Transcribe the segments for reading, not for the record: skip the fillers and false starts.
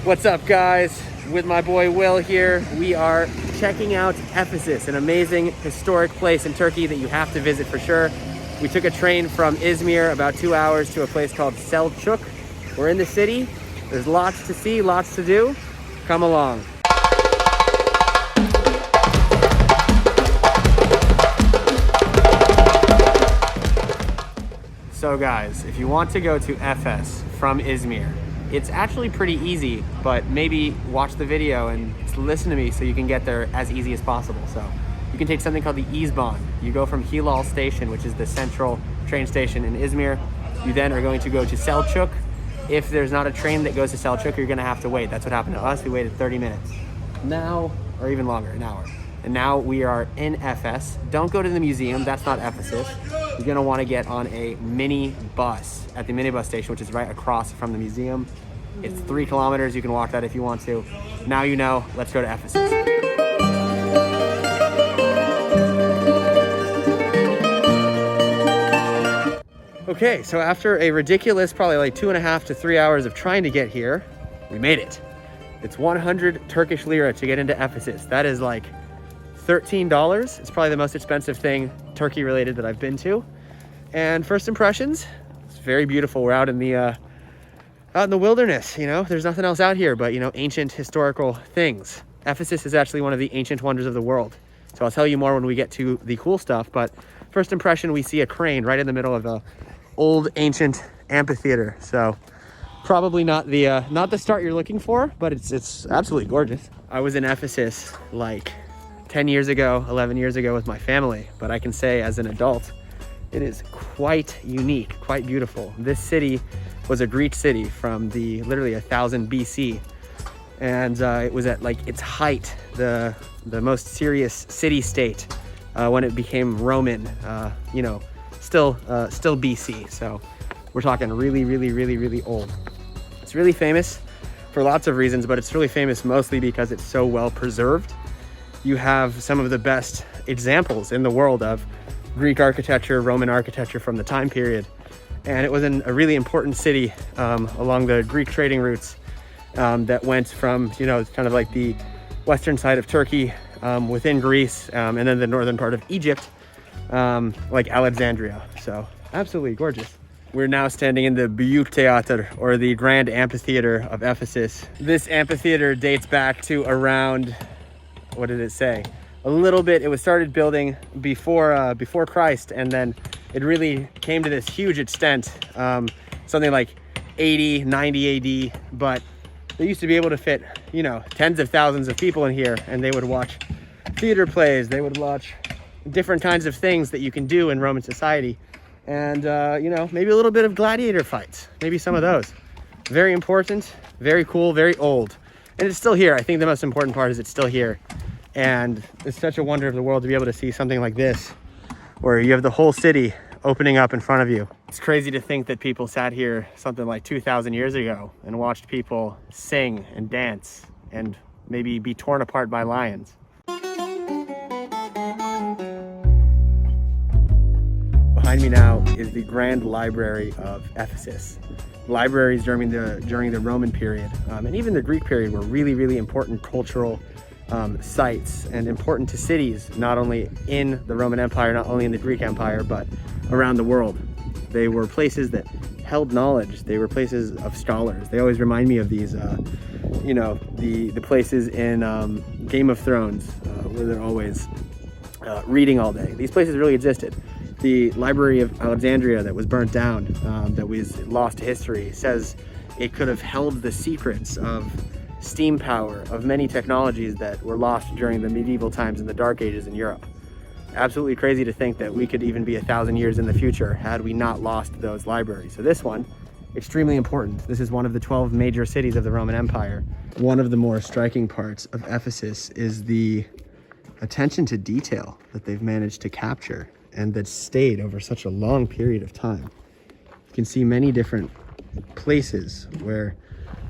What's up, guys? With my boy Will here. We are checking out Ephesus, an amazing historic place in Turkey that you have to visit for sure. We took a train from Izmir about 2 hours to a place called Selcuk. We're in the city. There's lots to see, lots to do. Come along. So guys, if you want to go to Efes from Izmir, it's actually pretty easy, but maybe watch the video and listen to me so you can get there as easy as possible. So you can take something called the Izmir. You go from Hilal station, which is the central train station in Izmir. You then are going to go to Selcuk. If there's not a train that goes to Selcuk, you're gonna have to wait. That's what happened to us. We waited 30 minutes. Now, or even longer, an hour. And now we are in Efes. Don't go to the museum, that's not Ephesus. You're gonna wanna get on a mini bus at the minibus station, which is right across from the museum. It's 3 kilometers, you can walk that if you want to. Now you know, let's go to Ephesus. Okay, so after a ridiculous, probably like 2.5 to 3 hours of trying to get here, we made it. It's 100 Turkish lira to get into Ephesus. That is like $13. It's probably the most expensive thing Turkey related that I've been to. And first impressions, it's very beautiful. We're out in the wilderness, you know, there's nothing else out here but, you know, ancient historical things. Ephesus is actually one of the ancient wonders of the world. So I'll tell you more when we get to the cool stuff, but first impression, we see a crane right in the middle of the old ancient amphitheater. So probably not the start you're looking for, but it's absolutely gorgeous. I was in Ephesus like 10 years ago, 11 years ago with my family, but I can say as an adult, it is quite unique, quite beautiful. This city was a Greek city from literally 1000 BC. And it was at like its height, the most serious city-state when it became Roman, you know, still BC. So we're talking really old. It's really famous for lots of reasons, but it's really famous mostly because it's so well preserved. You have some of the best examples in the world of Greek architecture, Roman architecture from the time period. And it was in a really important city along the Greek trading routes that went from, you know, kind of like the western side of Turkey within Greece and then the northern part of Egypt, like Alexandria. So absolutely gorgeous. We're now standing in the Amphitheater, or the Grand Amphitheater of Ephesus. This amphitheater dates back to around, what did it say? A little bit. It was started building before Christ, and then it really came to this huge extent, something like 80, 90 AD. But they used to be able to fit, you know, tens of thousands of people in here, and they would watch theater plays. They would watch different kinds of things that you can do in Roman society. And, you know, maybe a little bit of gladiator fights, maybe some of those. Very important, very cool, very old. And it's still here. I think the most important part is it's still here. And it's such a wonder of the world to be able to see something like this, where you have the whole city opening up in front of you. It's crazy to think that people sat here something like 2,000 years ago and watched people sing and dance and maybe be torn apart by lions. Behind me now is the Grand Library of Ephesus. Libraries during the Roman period and even the Greek period were really important cultural sites and important to cities, not only in the Roman Empire, not only in the Greek Empire, but around the world. They were places that held knowledge. They were places of scholars. They always remind me of these, you know, the places in Game of Thrones where they're always reading all day. These places really existed. The Library of Alexandria that was burnt down, that was lost to history, says it could have held the secrets of steam power, of many technologies that were lost during the medieval times and the Dark Ages in Europe. Absolutely crazy to think that we could even be 1,000 years in the future had we not lost those libraries. So this one, extremely important. This is one of the 12 major cities of the Roman Empire. One of the more striking parts of Ephesus is the attention to detail that they've managed to capture and that stayed over such a long period of time. You can see many different places where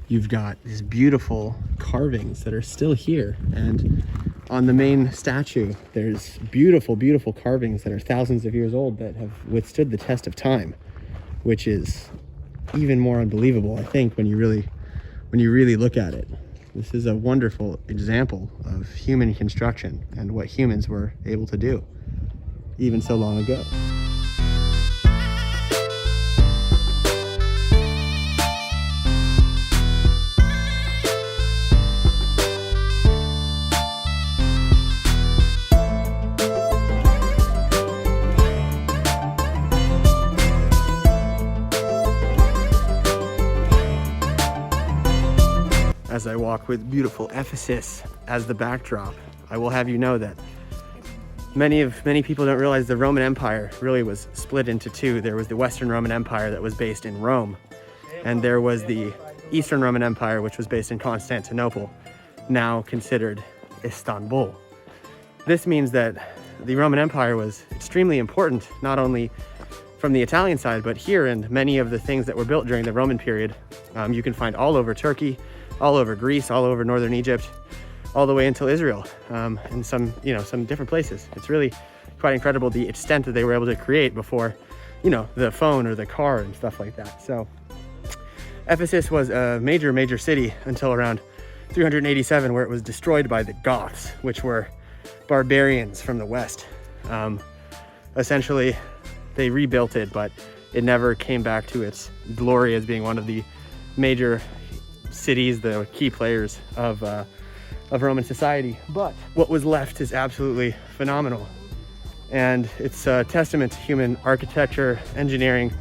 you've got these beautiful carvings that are still here. And on the main statue, there's beautiful carvings that are thousands of years old that have withstood the test of time, which is even more unbelievable, I think, when you really when you really look at it. This is a wonderful example of human construction and what humans were able to do even so long ago. As I walk with beautiful Ephesus as the backdrop, I will have you know that many people don't realize the Roman Empire really was split into two. There was the Western Roman Empire that was based in Rome, and there was the Eastern Roman Empire, which was based in Constantinople, now considered Istanbul. This means that the Roman Empire was extremely important, not only from the Italian side, but here, and many of the things that were built during the Roman period, you can find all over Turkey, all over Greece, all over northern Egypt, all the way until Israel, and some different places. It's really quite incredible the extent that they were able to create before, the phone or the car and stuff like that. So Ephesus was a major city until around 387, where it was destroyed by the Goths, which were barbarians from the West. Essentially, they rebuilt it, but it never came back to its glory as being one of the major cities, the key players of Roman society. But what was left is absolutely phenomenal, and it's a testament to human architecture, engineering,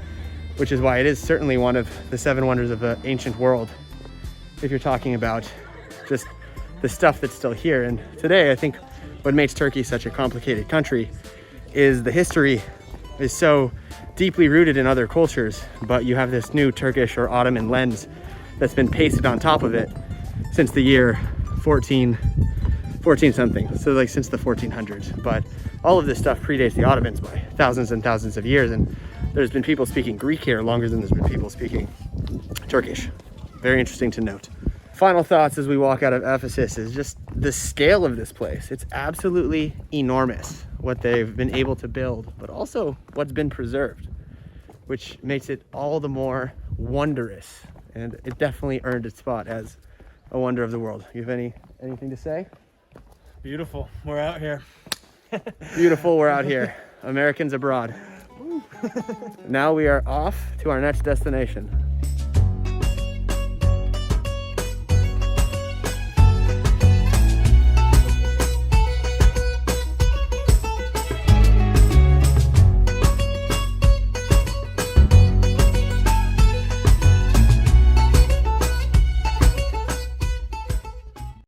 which is why it is certainly one of the seven wonders of the ancient world, if you're talking about just the stuff that's still here. And today, I think what makes Turkey such a complicated country is the history is so deeply rooted in other cultures, but you have this new Turkish or Ottoman lens that's been pasted on top of it since the year 14 something, so like since the 1400s. But all of this stuff predates the Ottomans by thousands and thousands of years, and there's been people speaking Greek here longer than there's been people speaking Turkish. Very interesting to note. Final thoughts as we walk out of Ephesus is just the scale of this place. It's absolutely enormous what they've been able to build, but also what's been preserved, which makes it all the more wondrous. And it definitely earned its spot as a wonder of the world. You have anything to say? Beautiful. We're out here. Beautiful. We're out here. Americans abroad. Now we are off to our next destination.